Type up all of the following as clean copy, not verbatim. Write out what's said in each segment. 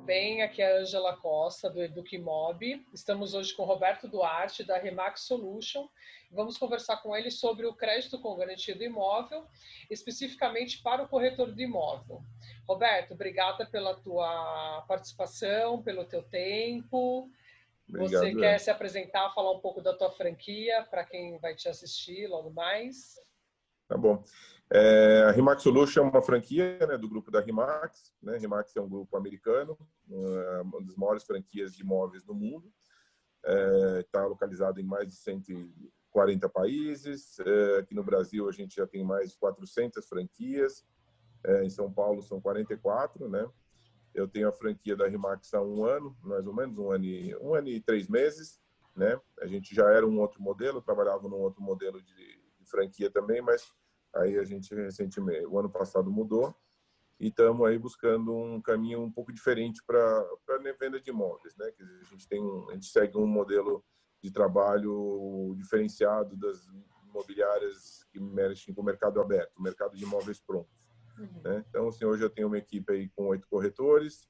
bem? Aqui é a Ângela Costa, do Eduquimob. Estamos hoje com o Roberto Duarte, da Remax Solution. Vamos conversar com ele sobre o crédito com garantia do imóvel, especificamente para o corretor do imóvel. Roberto, obrigada pela tua participação, pelo teu tempo. Você Obrigado, quer se apresentar, falar um pouco da tua franquia, para quem vai te assistir logo mais? Tá bom. A Remax Solution é uma franquia, né, do grupo da Remax. Né? Remax é um grupo americano, uma das maiores franquias de imóveis do mundo. Está localizado em mais de 140 países. Aqui no Brasil, a gente já tem mais de 400 franquias. Em São Paulo, são 44, né? Eu tenho a franquia da Remax há um ano, mais ou menos, um ano e 3 meses. Né? A gente já era um outro modelo, trabalhava num outro modelo de franquia também, mas aí a gente recentemente, o ano passado mudou e estamos aí buscando um caminho um pouco diferente para a venda de imóveis, né? Que a gente segue um modelo de trabalho diferenciado das imobiliárias que mexem com o mercado aberto, o mercado de imóveis prontos. Né? Então, assim, hoje eu tenho uma equipe aí com 8 corretores,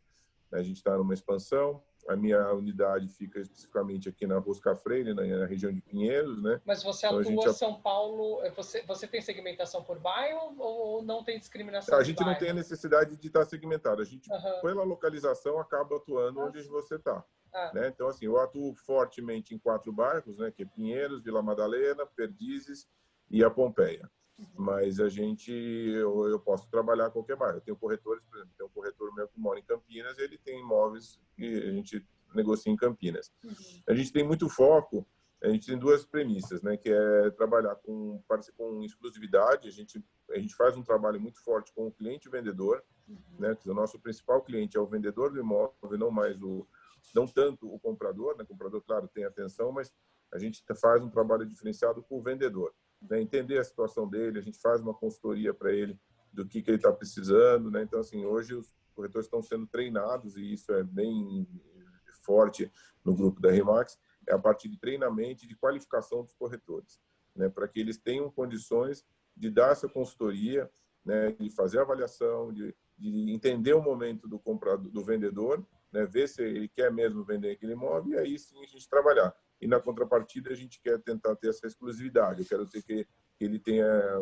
né? A gente está numa expansão. A minha unidade fica especificamente aqui na Rosca Freire, na região de Pinheiros, né? Mas você Então, atua São Paulo, você tem segmentação por bairro ou não tem discriminação a de gente não bairro? tem a necessidade de estar segmentado. A gente, Uhum. pela localização, acaba atuando onde você está. Né? Então, assim, eu atuo fortemente em 4 bairros, né? Que é Pinheiros, Vila Madalena, Perdizes e a Pompeia. Mas eu posso trabalhar em qualquer bairro. Eu tenho corretores, por exemplo, tem um corretor meu que mora em Campinas, ele tem imóveis que a gente negocia em Campinas. A gente tem muito foco, a gente tem 2 premissas, né? Que é trabalhar com exclusividade. A gente faz um trabalho muito forte com o cliente e o vendedor, né? Que o nosso principal cliente é o vendedor do imóvel, não tanto o comprador, né? O comprador, claro, tem atenção, mas a gente faz um trabalho diferenciado com o vendedor, né? Entender a situação dele, a gente faz uma consultoria para ele do que ele está precisando, né? Então, assim, hoje os corretores estão sendo treinados e isso é bem forte no grupo da Remax, é a partir de treinamento e de qualificação dos corretores, né? Para que eles tenham condições de dar essa consultoria, né? De fazer a avaliação, de entender o momento do comprador, do vendedor, né? Ver se ele quer mesmo vender aquele imóvel e aí sim a gente trabalhar. E na contrapartida a gente quer tentar ter essa exclusividade. Eu quero ter que ele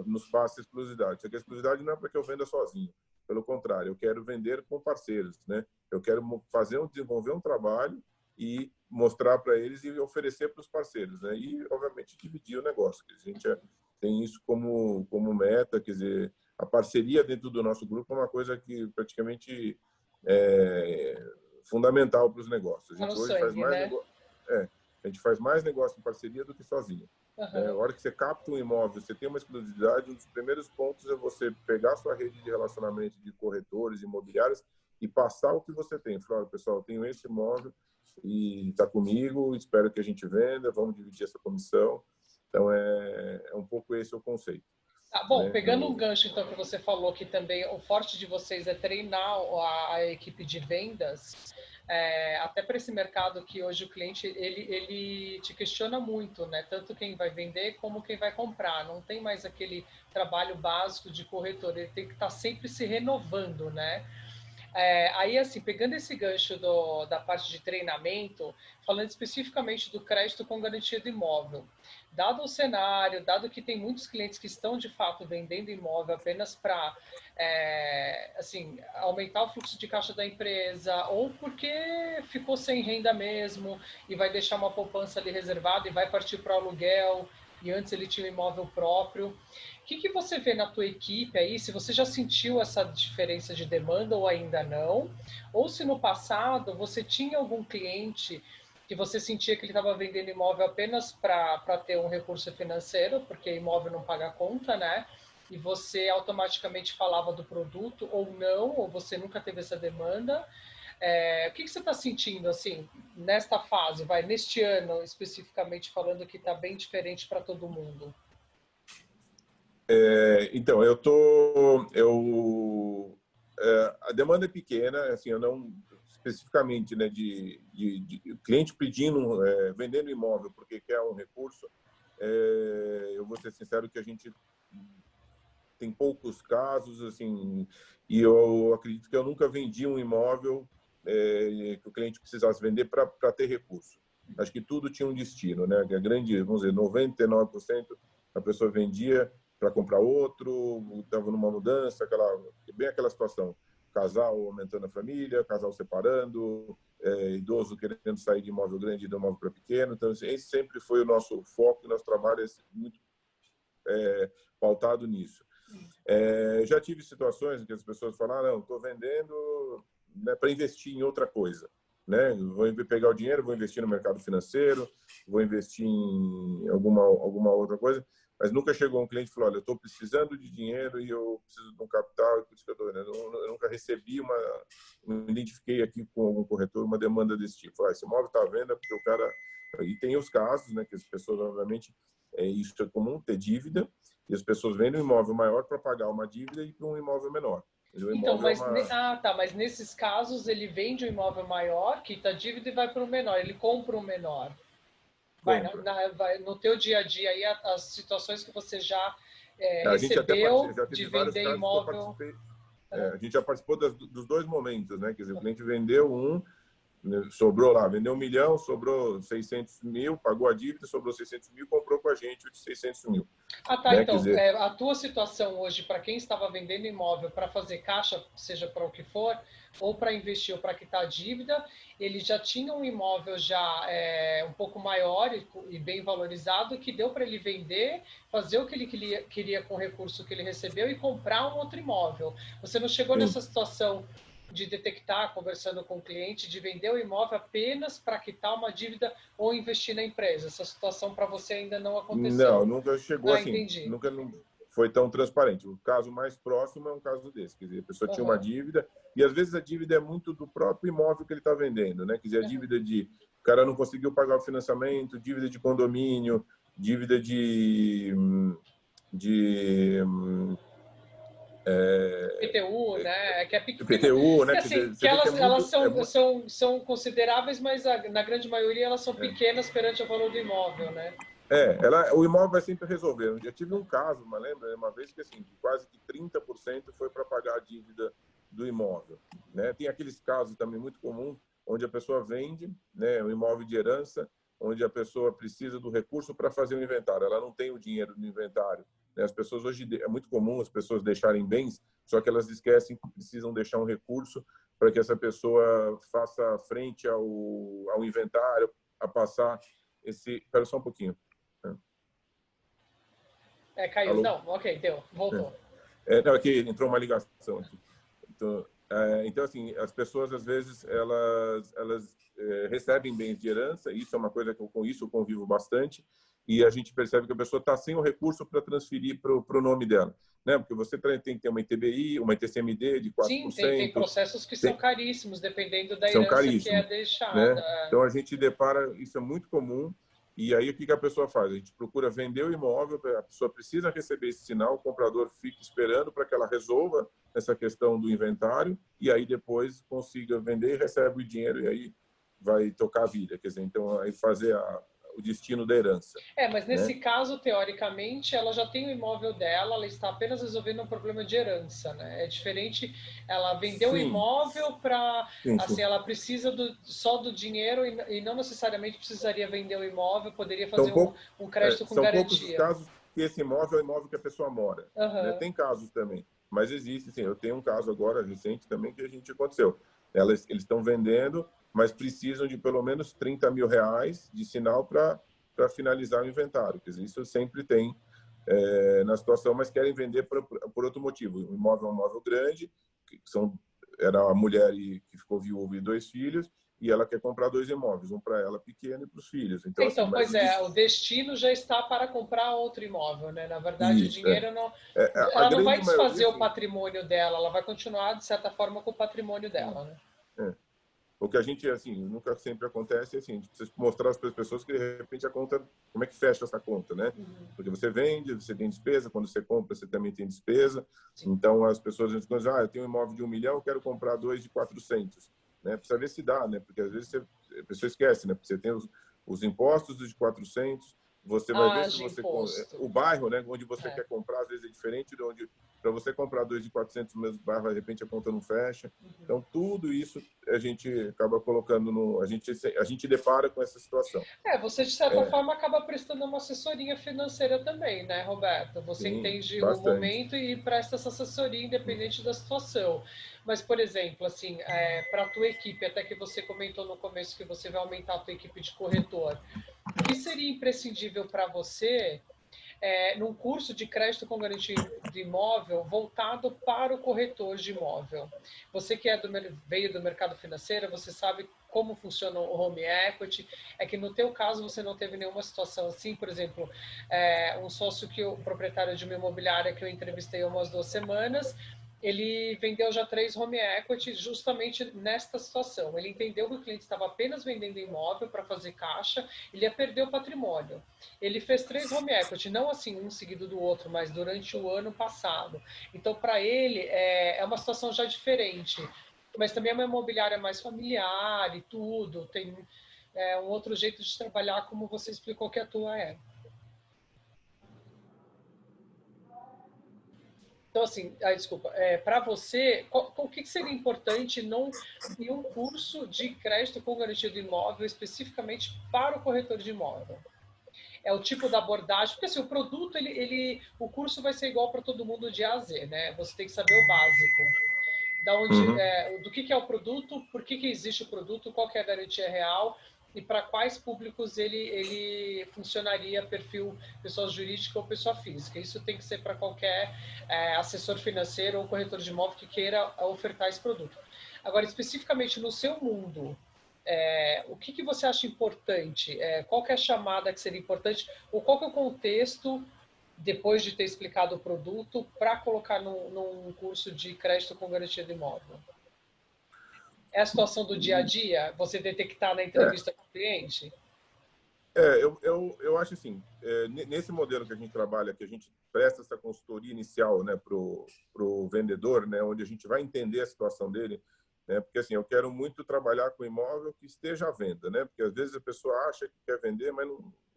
nos passe exclusividade. Só que a exclusividade não é para que eu venda sozinho. Pelo contrário, eu quero vender com parceiros, né? Eu quero desenvolver um trabalho e mostrar para eles e oferecer para os parceiros, né? E obviamente dividir o negócio. A gente tem isso como meta, quer dizer, a parceria dentro do nosso grupo é uma coisa que praticamente é fundamental para os negócios. A gente hoje faz mais negócio, a gente faz mais negócio em parceria do que sozinho. Né? A hora que você capta um imóvel, você tem uma exclusividade, um dos primeiros pontos é você pegar a sua rede de relacionamento de corretores, imobiliários e passar o que você tem. Falar, pessoal, eu tenho esse imóvel e está comigo, espero que a gente venda, vamos dividir essa comissão. Então, é um pouco esse o conceito. Tá bom, pegando um gancho, então, que você falou que também o forte de vocês é treinar a equipe de vendas, até para esse mercado que hoje o cliente, ele te questiona muito, né? Tanto quem vai vender como quem vai comprar. Não tem mais aquele trabalho básico de corretor, ele tem que estar sempre se renovando, né? Aí, assim, pegando esse gancho da parte de treinamento, falando especificamente do crédito com garantia do imóvel, dado o cenário, dado que tem muitos clientes que estão, de fato, vendendo imóvel apenas para, assim, aumentar o fluxo de caixa da empresa, ou porque ficou sem renda mesmo e vai deixar uma poupança ali reservada e vai partir para o aluguel, e antes ele tinha um imóvel próprio. O que você vê na tua equipe aí, se você já sentiu essa diferença de demanda ou ainda não, ou se no passado você tinha algum cliente que você sentia que ele estava vendendo imóvel apenas para ter um recurso financeiro, porque imóvel não paga conta, né? E você automaticamente falava do produto ou não, ou você nunca teve essa demanda. O que você está sentindo assim nesta fase, neste ano especificamente falando que está bem diferente para todo mundo? Então, a demanda é pequena, assim, eu não especificamente, né, de cliente pedindo, vendendo imóvel porque quer um recurso. Eu vou ser sincero que a gente tem poucos casos, assim, e eu acredito que eu nunca vendi um imóvel que o cliente precisasse vender para ter recurso. Acho que tudo tinha um destino, né? A grande, vamos dizer, 99% a pessoa vendia para comprar outro, estava numa mudança, bem aquela situação. Casal aumentando a família, casal separando, idoso querendo sair de imóvel grande e de imóvel para pequeno. Então, esse sempre foi o nosso foco, nosso trabalho é muito pautado nisso. Já tive situações em que as pessoas falaram, não, estou vendendo, né, para investir em outra coisa. Né? Vou pegar o dinheiro, vou investir no mercado financeiro, vou investir em alguma outra coisa, mas nunca chegou um cliente e falou, olha, eu estou precisando de dinheiro e eu preciso de um capital, por isso que eu nunca recebi não identifiquei aqui com algum corretor uma demanda desse tipo. Esse imóvel está à venda porque o cara... E tem os casos, né, que as pessoas, obviamente, isso é comum, ter dívida, e as pessoas vendem um imóvel maior para pagar uma dívida e para um imóvel menor. Então, mas nesses casos ele vende um imóvel maior, quita a dívida e vai para o menor. Ele compra um menor. Vai no teu dia a dia aí as situações que você já recebeu já teve de vários vender casos imóvel. Que eu participei. A gente já participou dos dois momentos, né? Quer dizer, o cliente vendeu sobrou lá, vendeu 1 milhão, sobrou 600 mil, pagou a dívida, sobrou 600 mil, comprou com a gente o de 600 mil. Ah, tá. Né? Então, a tua situação hoje, para quem estava vendendo imóvel para fazer caixa, seja para o que for, ou para investir ou para quitar a dívida, ele já tinha um imóvel já um pouco maior e bem valorizado, que deu para ele vender, fazer o que ele queria com o recurso que ele recebeu e comprar um outro imóvel. Você não chegou nessa situação de detectar, conversando com o cliente, de vender o imóvel apenas para quitar uma dívida ou investir na empresa? Essa situação para você ainda não aconteceu? Não, nunca chegou assim. Entendi. Nunca foi tão transparente. O caso mais próximo é um caso desse. Quer dizer, a pessoa tinha uma dívida e às vezes a dívida é muito do próprio imóvel que ele está vendendo, né? Quer dizer, a dívida o cara não conseguiu pagar o financiamento, dívida de condomínio, dívida PTU, né? Que é pequeno. PTU, né? Assim, que elas são consideráveis, mas na grande maioria elas são pequenas perante o valor do imóvel, né? O imóvel vai sempre resolver. Eu já tive um caso, lembra? Uma vez que assim, quase que 30% foi para pagar a dívida do imóvel. Né? Tem aqueles casos também muito comuns onde a pessoa vende, né, um imóvel de herança, onde a pessoa precisa do recurso para fazer o inventário. Ela não tem o dinheiro no inventário. As pessoas hoje, é muito comum as pessoas deixarem bens, só que elas esquecem que precisam deixar um recurso para que essa pessoa faça frente ao inventário, a passar esse... Espera só um pouquinho. Caiu. Alô? Não, ok, deu. Voltou. Não, aqui entrou uma ligação. Aqui. Então, assim, as pessoas, às vezes, elas recebem bens de herança, isso é uma coisa que com isso eu convivo bastante, e a gente percebe que a pessoa está sem o recurso para transferir para o nome dela. Né? Porque você tem que ter uma ITBI, uma ITCMD de 4%. Sim, tem processos que são caríssimos, dependendo da herança que é deixada. Né? Então, a gente depara, isso é muito comum, e aí, o que a pessoa faz? A gente procura vender o imóvel, a pessoa precisa receber esse sinal, o comprador fica esperando para que ela resolva essa questão do inventário e aí depois consiga vender e recebe o dinheiro e aí vai tocar a vida. Quer dizer, então, aí fazer o destino da herança. Mas nesse caso, teoricamente, ela já tem o imóvel dela, ela está apenas resolvendo um problema de herança, né? É diferente, ela vendeu o imóvel para... Assim, ela precisa só do dinheiro e não necessariamente precisaria vender o imóvel, poderia fazer um crédito com garantia. São poucos os casos que esse imóvel é o imóvel que a pessoa mora. Né? Tem casos também, mas existe, sim. Eu tenho um caso agora, recente também, que a gente aconteceu. Eles estão vendendo, mas precisam de pelo menos 30 mil reais de sinal para finalizar o inventário. Quer dizer, isso sempre tem na situação, mas querem vender por outro motivo. O imóvel é um imóvel grande, era a mulher que ficou viúva e 2 filhos, e ela quer comprar 2 imóveis, um para ela pequeno e para os filhos. Então assim, pois o destino já está para comprar outro imóvel, né? Na verdade, o dinheiro não... ela não vai desfazer o patrimônio dela, ela vai continuar, de certa forma, com o patrimônio dela, né? O que a gente, assim, nunca sempre acontece, assim, a gente precisa mostrar para as pessoas que, de repente, a conta, como é que fecha essa conta, né? Porque você vende, você tem despesa, quando você compra, você também tem despesa. Sim. Então, as pessoas dizem, eu tenho um imóvel de 1 milhão, eu quero comprar 2 de 400. Né? Precisa ver se dá, né? Porque, às vezes, a pessoa esquece, né? Porque você tem os impostos dos de 400, você vai ver se você... O bairro, né? Onde você quer comprar, às vezes, é diferente de onde... para você comprar 2.400 no mesmo bairro, de repente a conta não fecha. Então, tudo isso a gente acaba colocando a gente depara com essa situação. Você, de certa forma, acaba prestando uma assessoria financeira também, né, Roberto? Você entende o momento e presta essa assessoria independente da situação. Mas, por exemplo, assim, para a tua equipe, até que você comentou no começo que você vai aumentar a tua equipe de corretor, o que seria imprescindível para você num curso de crédito com garantia de imóvel voltado para o corretor de imóvel? Você que veio do mercado financeiro, você sabe como funciona o home equity. É que no teu caso você não teve nenhuma situação assim, por exemplo, um sócio o proprietário de uma imobiliária que eu entrevistei há umas 2 semanas, ele vendeu já 3 home equity justamente nesta situação. Ele entendeu que o cliente estava apenas vendendo imóvel para fazer caixa, ele ia perder o patrimônio. Ele fez 3 home equity, não assim um seguido do outro, mas durante o ano passado. Então, para ele, é uma situação já diferente. Mas também é uma imobiliária mais familiar e tudo. Tem um outro jeito de trabalhar, como você explicou que a tua é. Então, assim, desculpa, para você, o que seria importante em um curso de crédito com garantia do imóvel, especificamente para o corretor de imóvel? É o tipo da abordagem, porque assim, o produto, o curso vai ser igual para todo mundo de A a Z, né? Você tem que saber o básico. Do que é o produto, por que existe o produto, qual que é a garantia real e para quais públicos ele funcionaria, perfil pessoa jurídica ou pessoa física. Isso tem que ser para qualquer assessor financeiro ou corretor de imóvel que queira ofertar esse produto. Agora, especificamente no seu mundo, o que você acha importante? Qual que é a chamada que seria importante? Ou qual que é o contexto, depois de ter explicado o produto, para colocar num curso de crédito com garantia de imóvel? É a situação do dia a dia? Você detectar na entrevista com o cliente? Eu acho assim, nesse modelo que a gente trabalha, que a gente presta essa consultoria inicial, né, pro vendedor, né, onde a gente vai entender a situação dele, né, porque assim, eu quero muito trabalhar com imóvel que esteja à venda, né, porque às vezes a pessoa acha que quer vender, mas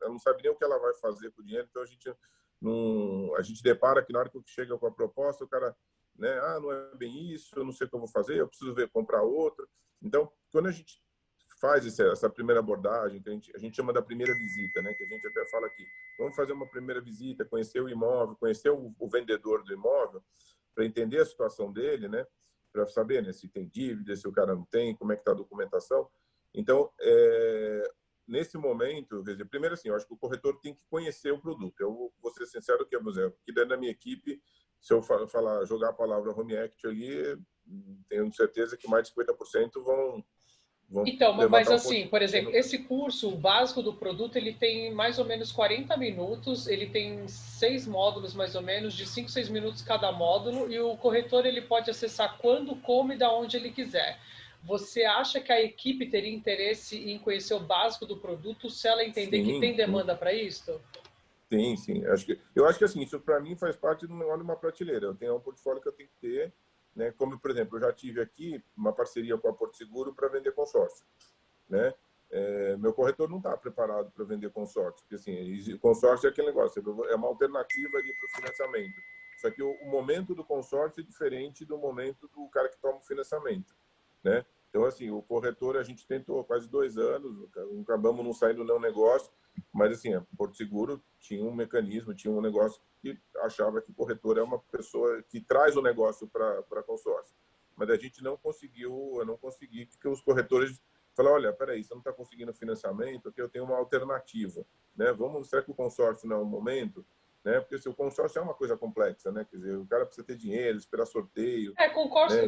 ela não sabe nem o que ela vai fazer com o dinheiro, então a gente depara que na hora que chega com a proposta, o cara, né, não é bem isso, eu não sei o que eu vou fazer, eu preciso comprar outra. Então, quando a gente faz essa primeira abordagem, que a gente chama da primeira visita, né? Que a gente até fala aqui. Vamos fazer uma primeira visita, conhecer o imóvel, conhecer o vendedor do imóvel, para entender a situação dele, né? Para saber, né, se tem dívida, se o cara não tem, como é que está a documentação. Então, nesse momento, quer dizer, primeiro assim, eu acho que o corretor tem que conhecer o produto. Eu vou ser sincero que, por exemplo, que dentro da minha equipe, se eu jogar a palavra home equity ali, tenho certeza que mais de 50% vão então, mas assim, por exemplo, esse curso, o básico do produto, ele tem mais ou menos 40 minutos, ele tem 6 módulos mais ou menos, de 5, 6 minutos cada módulo, e o corretor ele pode acessar quando, como e da onde ele quiser. Você acha que a equipe teria interesse em conhecer o básico do produto se ela entender que tem demanda para isso? Sim, sim. Eu acho que assim, isso para mim faz parte de uma prateleira. Eu tenho um portfólio que eu tenho que ter, né? Como, por exemplo, eu já tive aqui uma parceria com a Porto Seguro para vender consórcio, né? Meu corretor não está preparado para vender consórcio, porque assim, consórcio é aquele negócio, é uma alternativa ali para o financiamento. Só que o momento do consórcio é diferente do momento do cara que toma o financiamento, né? Então, assim, o corretor a gente tentou quase 2 anos, acabamos não saindo nenhum negócio, mas assim, a Porto Seguro tinha um mecanismo, tinha um negócio que achava que o corretor é uma pessoa que traz o negócio para consórcio. Mas a gente não conseguiu, eu não consegui, porque os corretores falaram, olha, peraí, você não está conseguindo financiamento, aqui eu tenho uma alternativa, né? Será que o consórcio não é o momento? Né? Porque se o consórcio é uma coisa complexa, né? Quer dizer, o cara precisa ter dinheiro, esperar sorteio.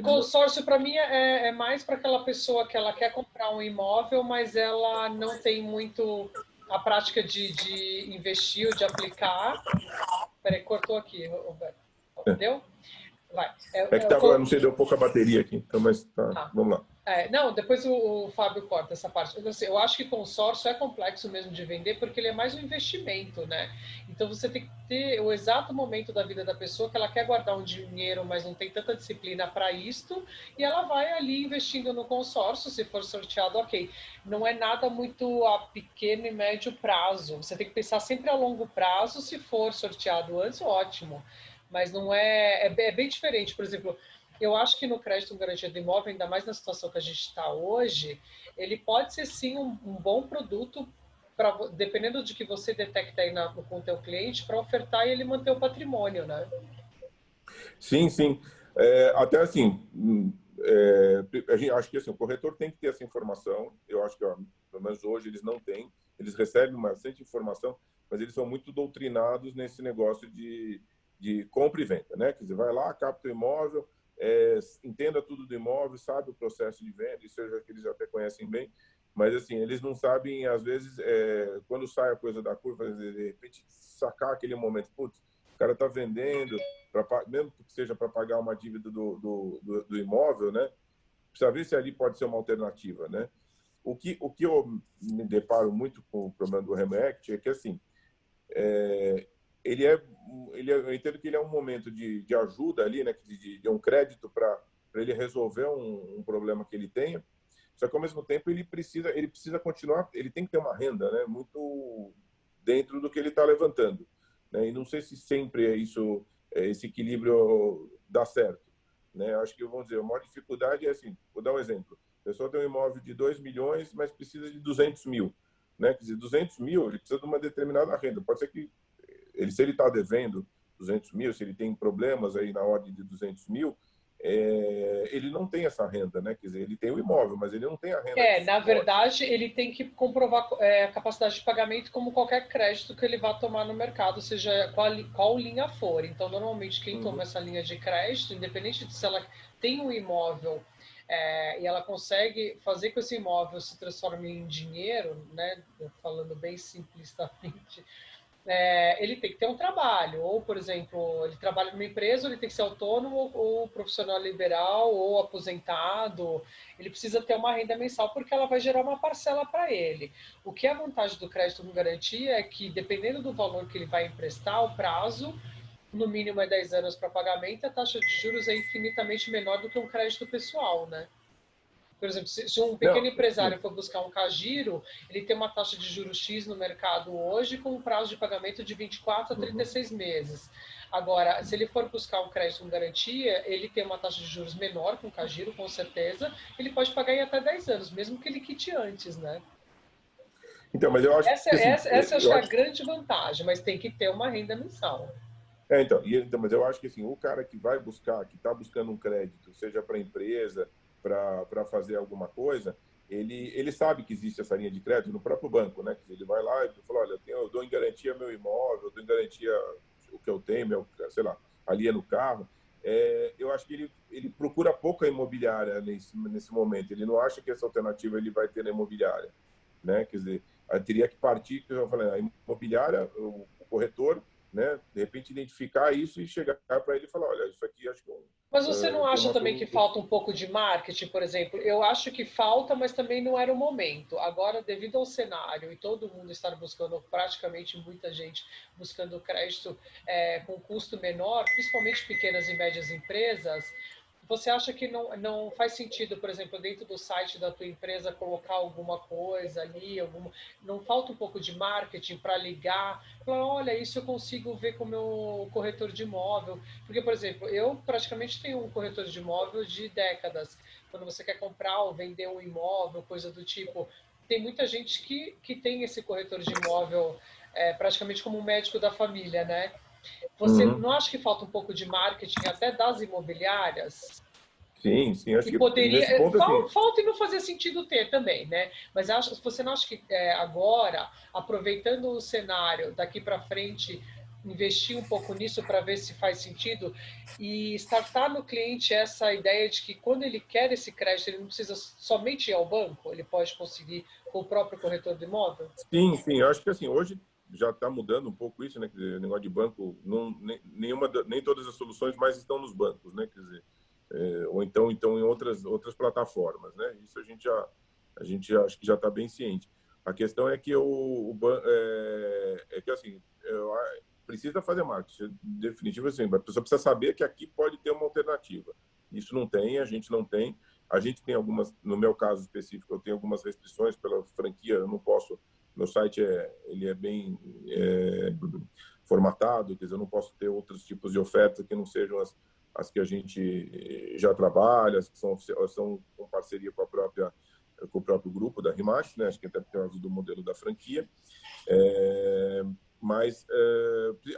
Consórcio para mim é mais para aquela pessoa que ela quer comprar um imóvel, mas ela não tem muito a prática de investir ou de aplicar. Peraí, cortou aqui, Roberto. Deu? Vai. Que tava, não sei, deu pouca bateria aqui, então, mas tá, vamos lá. Não, depois o Fábio corta essa parte. Eu acho que consórcio é complexo mesmo de vender porque ele é mais um investimento, né? Então você tem que ter o exato momento da vida da pessoa que ela quer guardar um dinheiro, mas não tem tanta disciplina para isto, e ela vai ali investindo no consórcio, se for sorteado, ok. Não é nada muito a pequeno e médio prazo. Você tem que pensar sempre a longo prazo, se for sorteado antes, ótimo. Mas não é bem diferente. Por exemplo, eu acho que no crédito garantido do imóvel, ainda mais na situação que a gente está hoje, ele pode ser sim um bom produto, dependendo de que você detecta aí com o teu cliente, para ofertar e ele manter o patrimônio, né? Sim, sim. Até assim, a gente, acho que assim, o corretor tem que ter essa informação. Eu acho que, ó, pelo menos hoje, eles não têm. Eles recebem bastante informação, mas eles são muito doutrinados nesse negócio de compra e venda, né? Quer dizer, vai lá, capta o imóvel, entenda tudo do imóvel, sabe o processo de venda, isso que eles até conhecem bem, mas assim, eles não sabem, às vezes, quando sai a coisa da curva, de repente, sacar aquele momento, putz, o cara está vendendo, mesmo que seja para pagar uma dívida do imóvel, né? Precisa ver se ali pode ser uma alternativa, né? O que eu me deparo muito com o problema do Remoact é que, assim, eu entendo que ele é um momento de ajuda ali, né? De um crédito para ele resolver um problema que ele tenha, só que, ao mesmo tempo, ele precisa continuar, ele tem que ter uma renda, né? Muito dentro do que ele está levantando, né? E não sei se sempre esse equilíbrio dá certo, né? Acho que, vamos dizer, a maior dificuldade é assim, vou dar um exemplo. A pessoa tem um imóvel de 2 milhões, mas precisa de 200 mil, né? Quer dizer, 200 mil, ele precisa de uma determinada renda. Pode ser que, se ele está devendo 200 mil, se ele tem problemas aí na ordem de 200 mil, ele não tem essa renda, né? Quer dizer, ele tem o imóvel, mas ele não tem a renda de Na suporte. verdade, ele tem que comprovar a capacidade de pagamento como qualquer crédito que ele vá tomar no mercado, seja qual linha for. Então, normalmente, quem toma essa linha de crédito, independente de se ela tem um imóvel e ela consegue fazer com que esse imóvel se transforme em dinheiro, né? Falando bem simplistamente, ele tem que ter um trabalho, ou, por exemplo, ele trabalha numa empresa, ele tem que ser autônomo, ou profissional liberal, ou aposentado, ele precisa ter uma renda mensal, porque ela vai gerar uma parcela para ele. O que é a vantagem do crédito com garantia é que, dependendo do valor que ele vai emprestar, o prazo, no mínimo é 10 anos para pagamento, a taxa de juros é infinitamente menor do que um crédito pessoal, né? Por exemplo, se um pequeno empresário for buscar um Cagiro, ele tem uma taxa de juros X no mercado hoje com um prazo de pagamento de 24 a 36 meses. Agora, se ele for buscar um crédito com garantia, ele tem uma taxa de juros menor com o Cagiro, com certeza. Ele pode pagar em até 10 anos, mesmo que ele quite antes, né? Então, mas eu acho essa eu acho que é a grande vantagem, mas tem que ter uma renda mensal. Mas eu acho que assim, o cara que vai buscar, que está buscando um crédito, seja para empresa, para fazer alguma coisa, ele sabe que existe essa linha de crédito no próprio banco, né? Ele vai lá e fala, olha, eu dou em garantia meu imóvel, eu dou em garantia o que eu tenho, sei lá, ali é no carro. Eu acho que ele procura pouco a imobiliária nesse momento. Ele não acha que essa alternativa ele vai ter na imobiliária, né? Quer dizer, teria que partir, que eu falei, a imobiliária, o corretor, né? De repente identificar isso e chegar para ele e falar, olha, isso aqui acho que mas você não tem acha uma também que falta um pouco de marketing, por exemplo? Eu acho que falta, mas também não era o momento. Agora, devido ao cenário e todo mundo estar buscando, praticamente muita gente buscando crédito com custo menor, principalmente pequenas e médias empresas, você acha que não faz sentido, por exemplo, dentro do site da tua empresa colocar alguma coisa ali, não falta um pouco de marketing para ligar, falar, olha, isso eu consigo ver com o meu corretor de imóvel. Porque, por exemplo, eu praticamente tenho um corretor de imóvel de décadas. Quando você quer comprar ou vender um imóvel, coisa do tipo, tem muita gente que tem esse corretor de imóvel praticamente como um médico da família, né? Você não acha que falta um pouco de marketing até das imobiliárias? Sim, sim, acho E que nesse poderia. ponto, assim, Falta e não fazia sentido ter também, né? Mas você não acha que agora, aproveitando o cenário daqui para frente, investir um pouco nisso para ver se faz sentido e startar no cliente essa ideia de que quando ele quer esse crédito, ele não precisa somente ir ao banco, ele pode conseguir com o próprio corretor de imóvel? sim, eu acho que assim, hoje já está mudando um pouco isso, né? Quer dizer, o negócio de banco, nem todas as soluções mais estão nos bancos, né? Quer dizer, ou então em outras plataformas, né? Isso a gente já, acho que já está bem ciente. A questão é que é que assim, precisa fazer marketing, definitivo assim, a pessoa precisa saber que aqui pode ter uma alternativa. Isso não tem, a gente não tem. A gente tem algumas, no meu caso específico, eu tenho algumas restrições pela franquia, eu não posso, meu site ele é bem formatado, quer dizer, eu não posso ter outros tipos de ofertas que não sejam as que a gente já trabalha, as que são com parceria com o próprio grupo da Rimac, né? Acho que até por causa do modelo da franquia. Mas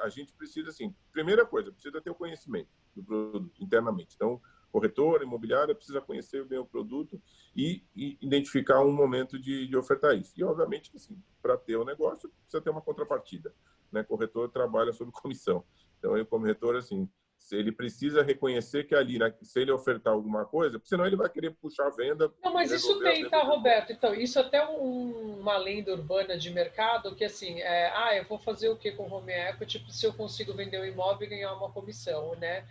a gente precisa, assim, primeira coisa, precisa ter o conhecimento do produto internamente. Então, corretora imobiliária precisa conhecer bem o produto e identificar um momento de ofertar isso. E, obviamente, assim, para ter o negócio, precisa ter uma contrapartida, né? Corretor trabalha sob comissão. Então, eu, como corretor, assim, ele precisa reconhecer que ali, né, se ele ofertar alguma coisa, senão ele vai querer puxar a venda. Não, mas isso tem, tá, Roberto? Então, isso até uma lenda urbana de mercado que, assim, eu vou fazer o que com home equity se eu consigo vender o imóvel e ganhar uma comissão, né?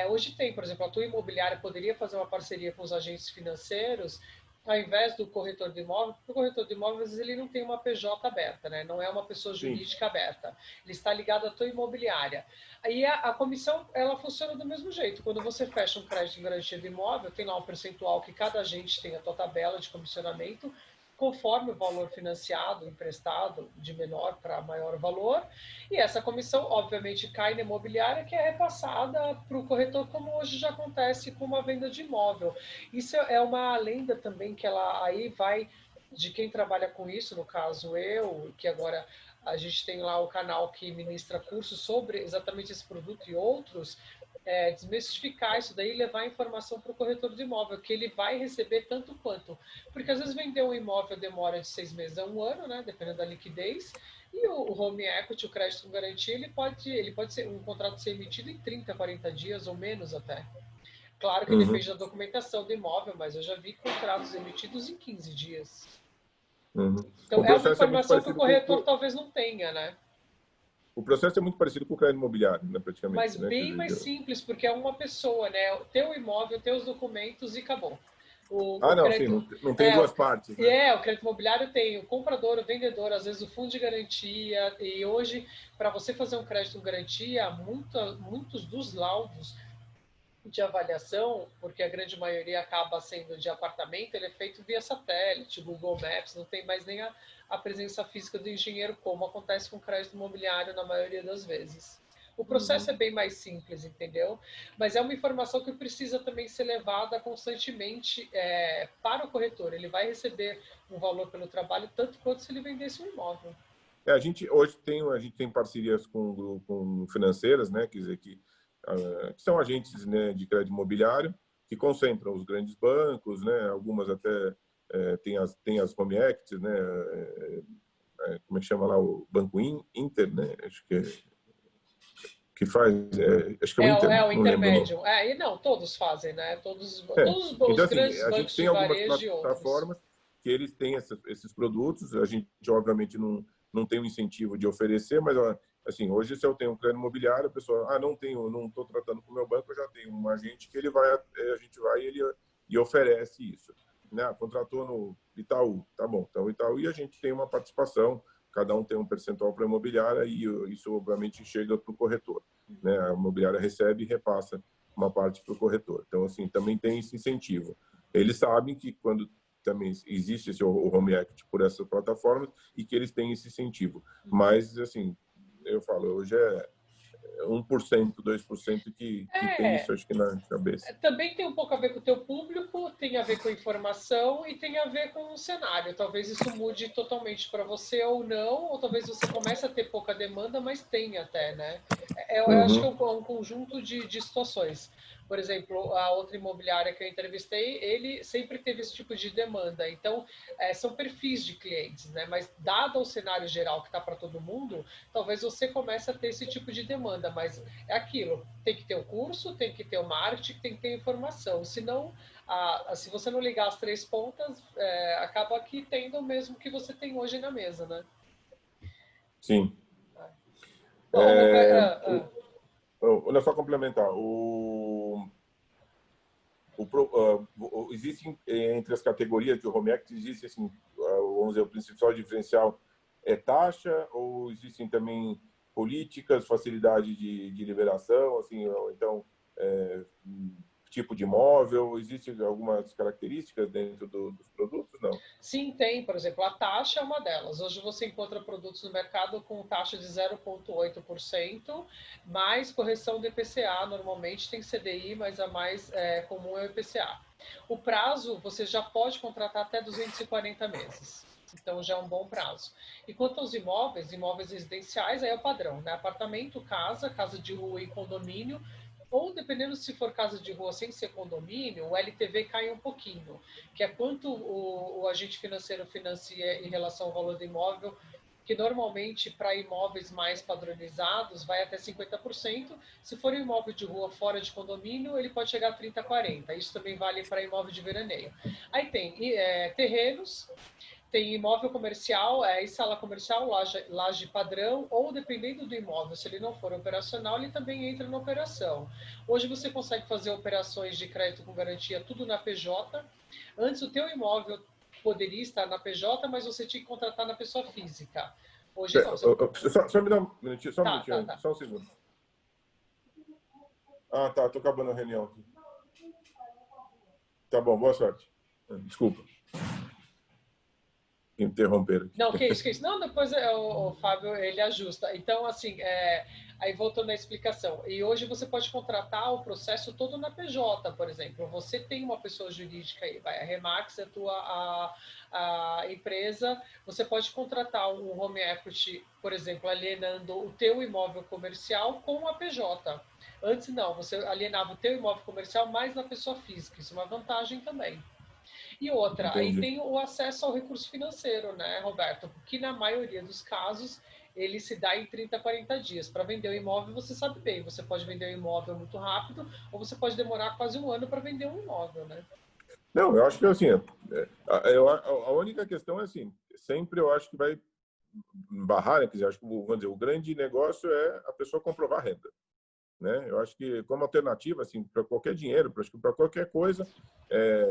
Hoje tem, por exemplo, a tua imobiliária poderia fazer uma parceria com os agentes financeiros ao invés do corretor de imóvel, porque o corretor de imóveis ele não tem uma PJ aberta, né? Não é uma pessoa jurídica aberta. Ele está ligado à tua imobiliária. Aí a comissão, ela funciona do mesmo jeito. Quando você fecha um crédito em garantia de imóvel, tem lá um percentual que cada agente tem a tua tabela de comissionamento, conforme o valor financiado, emprestado, de menor para maior valor. E essa comissão, obviamente, cai na imobiliária, que é repassada para o corretor, como hoje já acontece com uma venda de imóvel. Isso é uma lenda também que ela aí vai de quem trabalha com isso, no caso eu, que agora a gente tem lá o canal que ministra cursos sobre exatamente esse produto e outros, desmistificar isso daí e levar a informação para o corretor de imóvel, que ele vai receber tanto quanto. Porque às vezes vender um imóvel demora de 6 meses a 1 ano, né, dependendo da liquidez, e o home equity, o crédito com garantia, ele pode ser um contrato ser emitido em 30, 40 dias ou menos até. Claro que depende da documentação do imóvel, mas eu já vi contratos emitidos em 15 dias. Então, é uma informação que o corretor talvez não tenha, né? O processo é muito parecido com o crédito imobiliário, né, praticamente. Mas bem mais simples, porque é uma pessoa, né? Teu imóvel, teus documentos e acabou. Não tem duas partes. Né? O crédito imobiliário tem o comprador, o vendedor, às vezes o fundo de garantia. E hoje, para você fazer um crédito com garantia, muitos dos laudos de avaliação, porque a grande maioria acaba sendo de apartamento, ele é feito via satélite, Google Maps, não tem mais nem a presença física do engenheiro, como acontece com crédito imobiliário na maioria das vezes. O processo é bem mais simples, entendeu? Mas é uma informação que precisa também ser levada constantemente para o corretor. Ele vai receber um valor pelo trabalho tanto quanto se ele vendesse um imóvel. A gente tem parcerias com financeiras, né? Quer dizer, que são agentes, né, de crédito imobiliário que concentram os grandes bancos, né? Algumas até tem as home equities, né? Como é que chama lá o Banco Inter, né? Acho que faz, acho que é o Inter. O intermédio. E não, todos fazem, né? Todos então, os assim, grandes a bancos gente tem de algumas varejo e outros. plataformas que eles têm esses produtos. A gente, obviamente, não tem o incentivo de oferecer, mas assim, hoje se eu tenho um crédito imobiliário, a pessoa, não estou tratando com o meu banco, eu já tenho um agente que a gente vai e oferece isso. Né? Contratou no Itaú, tá bom. Então, o Itaú e a gente tem uma participação, cada um tem um percentual para a imobiliária e isso, obviamente, chega para o corretor. Né? A imobiliária recebe e repassa uma parte para o corretor. Então, assim, também tem esse incentivo. Eles sabem que quando também existe o home equity por essas plataformas e que eles têm esse incentivo. Mas, assim, eu falo, hoje é 1%, 2% que tem isso, acho que na cabeça. Também tem um pouco a ver com o teu público, tem a ver com a informação e tem a ver com o cenário. Talvez isso mude totalmente para você ou não, ou talvez você comece a ter pouca demanda, mas tem até, né? Eu acho que é um conjunto de situações. Por exemplo, a outra imobiliária que eu entrevistei, ele sempre teve esse tipo de demanda. Então, são perfis de clientes, né? Mas dado o cenário geral que está para todo mundo, talvez você comece a ter esse tipo de demanda. Mas é aquilo, tem que ter o curso, tem que ter o marketing, tem que ter informação. Senão, se você não ligar as 3 pontas, acaba aqui tendo o mesmo que você tem hoje na mesa, né? Sim. Olha só complementar. Existe entre as categorias de home equity, existe assim, vamos dizer, o principal diferencial é taxa ou existem também políticas, facilidade de liberação, assim, ou então tipo de imóvel, existem algumas características dentro dos produtos? produtos não. Sim, tem. Por exemplo, a taxa é uma delas. Hoje você encontra produtos no mercado com taxa de 0,8%, mais correção do IPCA. Normalmente tem CDI, mas a mais comum é o IPCA. O prazo, você já pode contratar até 240 meses. Então, já é um bom prazo. E quanto aos imóveis, imóveis residenciais, aí é o padrão, né? Apartamento, casa de rua e condomínio, ou dependendo se for casa de rua sem ser condomínio, o LTV cai um pouquinho, que é quanto o agente financeiro financia em relação ao valor do imóvel, que normalmente para imóveis mais padronizados vai até 50%. Se for um imóvel de rua fora de condomínio, ele pode chegar a 30%, 40%. Isso também vale para imóvel de veraneio. Aí tem terrenos, tem imóvel comercial, e sala comercial, laje padrão, ou dependendo do imóvel, se ele não for operacional, ele também entra na operação. Hoje você consegue fazer operações de crédito com garantia tudo na PJ. Antes o teu imóvel poderia estar na PJ, mas você tinha que contratar na pessoa física. Hoje não. Só me dá um minutinho, só um minutinho, tá. Só um segundo. Ah, tá, tô acabando a reunião aqui. Tá bom, boa sorte. Desculpa. Interromper aqui. Não, que isso. Não, depois o Fábio, ele ajusta. Então, assim, aí voltando à explicação. E hoje você pode contratar o processo todo na PJ, por exemplo. Você tem uma pessoa jurídica aí, a Remax é a empresa, você pode contratar um home equity, por exemplo, alienando o teu imóvel comercial com a PJ. Antes não, você alienava o teu imóvel comercial mais na pessoa física. Isso é uma vantagem também. E outra, Entendi. aí tem o acesso ao recurso financeiro, né, Roberto? Que na maioria dos casos ele se dá em 30, 40 dias. Para vender o imóvel, você sabe bem, você pode vender o imóvel muito rápido ou você pode demorar quase um ano para vender um imóvel, né? Não, eu acho que assim, a única questão é assim, sempre eu acho que vai barrar, né? Quer dizer, acho que, vamos dizer, o grande negócio é a pessoa comprovar a renda. Né? Eu acho que como alternativa, assim, para qualquer dinheiro, para qualquer coisa,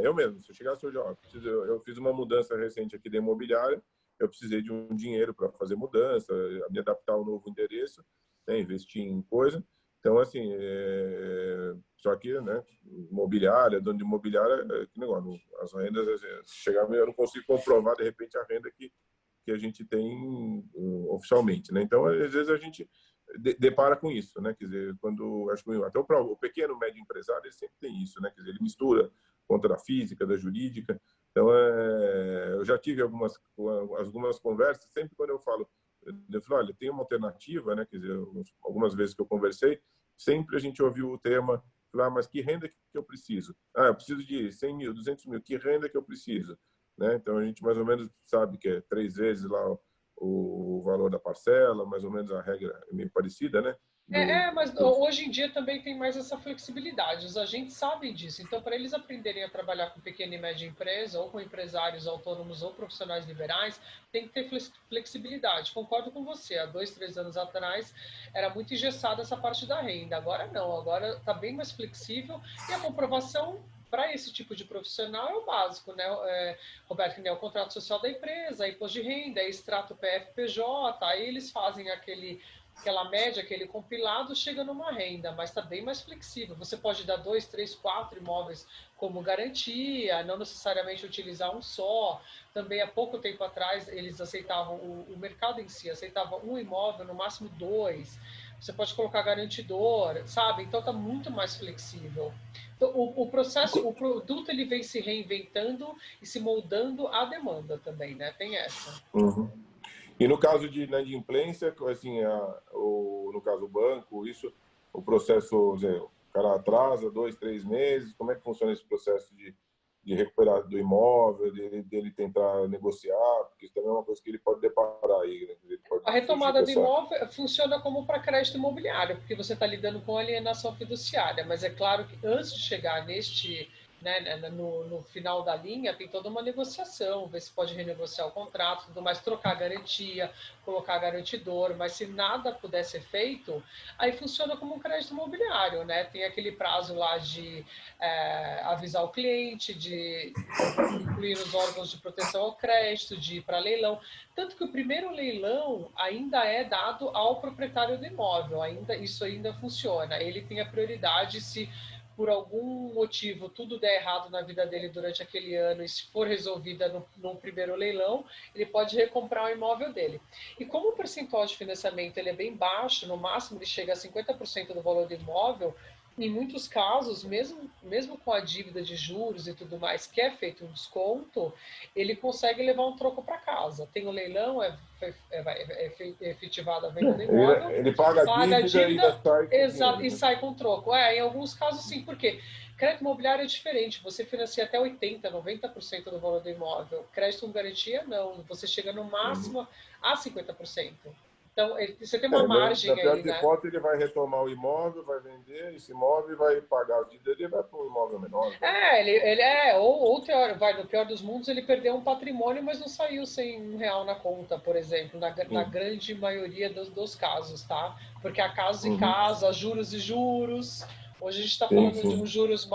eu mesmo, se eu chegasse hoje, eu fiz uma mudança recente aqui da imobiliária, eu precisei de um dinheiro para fazer mudança, me adaptar ao novo endereço, né? Investir em coisa. Então, assim, só que, né, imobiliária, dono de imobiliária, que negócio, as rendas, se chegar, eu não consigo comprovar, de repente, a renda que a gente tem oficialmente, né? Então, às vezes a gente depara com isso, né? Quer dizer, quando acho que até o pequeno médio empresário ele sempre tem isso, né? Quer dizer, ele mistura conta da física, da jurídica. Então, eu já tive algumas conversas. Sempre quando eu falo, olha, tem uma alternativa, né? Quer dizer, algumas vezes que eu conversei, sempre a gente ouviu o tema, mas que renda que eu preciso? Ah, eu preciso de 100 mil, 200 mil. Que renda que eu preciso? Né? Então a gente mais ou menos sabe que é 3 vezes lá o valor da parcela, mais ou menos a regra é meio parecida, né? Mas hoje em dia também tem mais essa flexibilidade. Os agentes sabem disso. Então, para eles aprenderem a trabalhar com pequena e média empresa, ou com empresários autônomos ou profissionais liberais, tem que ter flexibilidade. Concordo com você. Há 2, 3 anos atrás era muito engessada essa parte da renda. Agora não. Agora está bem mais flexível e a comprovação para esse tipo de profissional é o básico, né, Roberto? Que nem o contrato social da empresa, imposto de renda, extrato PFPJ, aí eles fazem aquela média, aquele compilado, chega numa renda, mas está bem mais flexível. Você pode dar 2, 3, 4 imóveis como garantia, não necessariamente utilizar um só. Também há pouco tempo atrás eles aceitavam, o mercado em si aceitava um imóvel, no máximo 2. Você pode colocar garantidor, sabe? Então está muito mais flexível. Então, o processo, o produto ele vem se reinventando e se moldando à demanda também, né? Tem essa. Uhum. E no caso de inadimplência, assim, no caso do banco, isso, o processo, dizer, o cara atrasa 2, 3 meses, como é que funciona esse processo de recuperar do imóvel, dele tentar negociar, porque isso também é uma coisa que ele pode deparar aí. Né? A retomada do imóvel funciona como para crédito imobiliário, porque você está lidando com alienação fiduciária, mas é claro que antes de chegar no final da linha, tem toda uma negociação, ver se pode renegociar o contrato, tudo mais, trocar garantia, colocar garantidor, mas se nada puder ser feito, aí funciona como um crédito imobiliário, né? Tem aquele prazo lá de avisar o cliente, de incluir os órgãos de proteção ao crédito, de ir para leilão. Tanto que o primeiro leilão ainda é dado ao proprietário do imóvel, isso ainda funciona. Ele tem a prioridade se por algum motivo tudo der errado na vida dele durante aquele ano e se for resolvida no primeiro leilão, ele pode recomprar o imóvel dele. E como o percentual de financiamento ele é bem baixo, no máximo ele chega a 50% do valor do imóvel, em muitos casos, mesmo com a dívida de juros e tudo mais, que é feito um desconto, ele consegue levar um troco para casa. Tem o leilão, é efetivada a venda do imóvel. Ele paga a dívida e sai com troco. Em alguns casos, sim, porque crédito imobiliário é diferente. Você financia até 80%, 90% do valor do imóvel. Crédito com garantia, não. Você chega no máximo a 50%. Então, você tem uma margem aí, né? Na pior hipótese, ele vai retomar o imóvel, vai vender esse imóvel e vai pagar a dívida dele e vai para um imóvel menor. Vai, no pior dos mundos, ele perdeu um patrimônio, mas não saiu sem R$1 na conta, por exemplo, na grande maioria dos casos, tá? Porque há casos e casos, há juros e juros. Hoje a gente está falando de um juros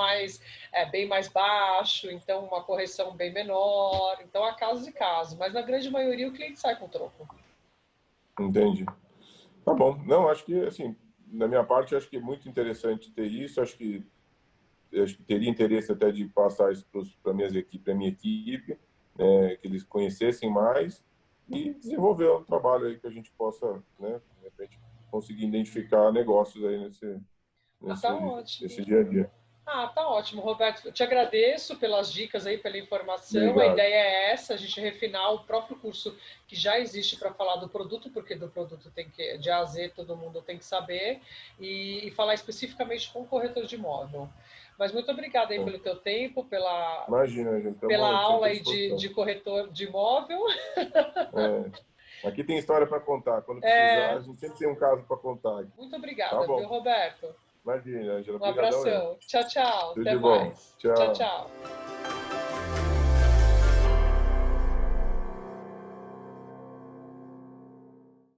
bem mais baixo, então uma correção bem menor. Então há casos e casos, mas na grande maioria o cliente sai com troco. Entendi. Tá bom. Não, acho que, assim, da minha parte, acho que é muito interessante ter isso. Acho que teria interesse até de passar isso para a minha equipe, né, que eles conhecessem mais e desenvolver um trabalho aí que a gente possa, né, de repente, conseguir identificar negócios aí nesse dia a dia. Tá ótimo, Roberto. Eu te agradeço pelas dicas aí, pela informação. Obrigado. A ideia é essa, a gente refinar o próprio curso que já existe para falar do produto, porque do produto de A a Z todo mundo tem que saber, e falar especificamente com o corretor de imóvel. Mas muito obrigada aí pelo teu tempo, pela aula aí de corretor de imóvel. Aqui tem história para contar. Quando precisar, a gente sempre tem um caso para contar. Muito obrigada, viu, Roberto? Imagina, Ângela. Um abração. Tchau, tchau. Tudo Até de bom. mais. Tchau, tchau.